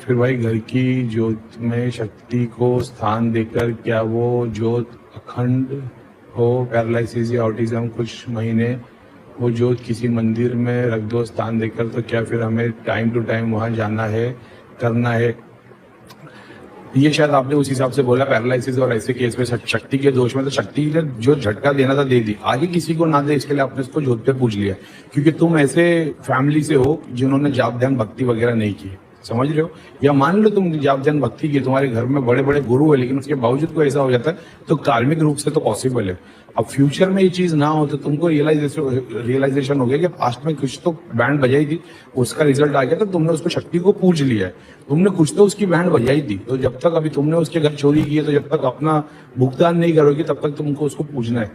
फिर भाई घर की ज्योत में शक्ति को स्थान देकर क्या वो ज्योत अखंड हो? पैरालिसिस या ऑटिज्म कुछ महीने वो ज्योत किसी मंदिर में रख दो स्थान देकर, तो क्या फिर हमें टाइम टू टाइम वहां जाना है, करना है? ये शायद आपने उस हिसाब से बोला पैरालिसिस और ऐसे केस में शक्ति के दोष में, तो शक्ति ने जो झटका देना था दे दी, आगे किसी को ना दे इसके लिए आपने उसको ज्योत पे पूछ लिया, क्योंकि तुम ऐसे फैमिली से हो जिन्होंने जाप ध्यान भक्ति वगैरह नहीं की, समझ रहे हो? या मान लो तुम जाप ध्यान भक्ति की, तुम्हारे घर में बड़े बड़े गुरु है, लेकिन उसके बावजूद कोई ऐसा हो जाता है तो कार्मिक रूप से तो पॉसिबल है। अब फ्यूचर में ये चीज ना हो तो तुमको रियलाइजेशन हो गया कि पास्ट में कुछ तो बैंड बजाई थी, उसका रिजल्ट आ गया, तो तुमने उसको शक्ति को पूछ लिया है, तुमने कुछ तो उसकी बैंड बजाई थी। तो जब तक अभी तुमने उसके घर चोरी की है, तो जब तक अपना भुगतान नहीं करोगे तब तक तुमको उसको पूछना है।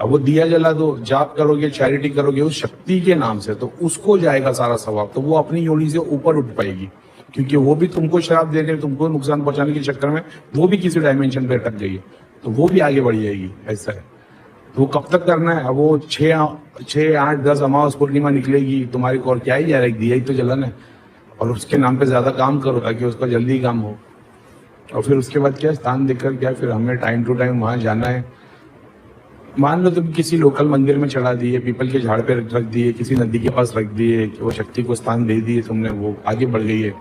अब वो दिया जला दो, जाप करोगे, चैरिटी करोगे उस शक्ति के नाम से, तो उसको जाएगा सारा सवाब, तो वो अपनी योनि से ऊपर उठ पाएगी, क्योंकि वो भी तुमको शराब देने, तुमको नुकसान पहुंचाने के चक्कर में वो भी किसी डायमेंशन पे अटक गई है, तो वो भी आगे बढ़ जाएगी। ऐसा है। तो वो कब तक करना है? अब वो 6, 8, 10 अमावस पूर्णिमा निकलेगी तुम्हारी को, और क्या ही जा रहा है, दिया ही तो जलन है, और उसके नाम पे ज्यादा काम करो ताकि उसका जल्दी काम हो। और फिर उसके बाद क्या स्थान देकर क्या फिर हमें टाइम टू टाइम वहां जाना है? मान लो तुम किसी लोकल मंदिर में चढ़ा दिए, पीपल के झाड़ पे रख दिए, किसी नदी के पास रख दिए, वो शक्ति को स्थान दे दिए तुमने, वो आगे बढ़ गई है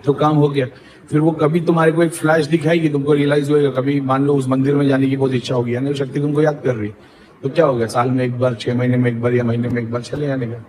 तो काम हो गया। फिर वो कभी तुम्हारे को एक फ्लैश दिखाएगी, तुमको रियलाइज होएगा, कभी मान लो उस मंदिर में जाने की बहुत इच्छा होगी, यानी वो शक्ति तुमको याद कर रही है, तो क्या हो गया, साल में एक बार, 6 महीने में एक बार या महीने में एक बार चले जाने का।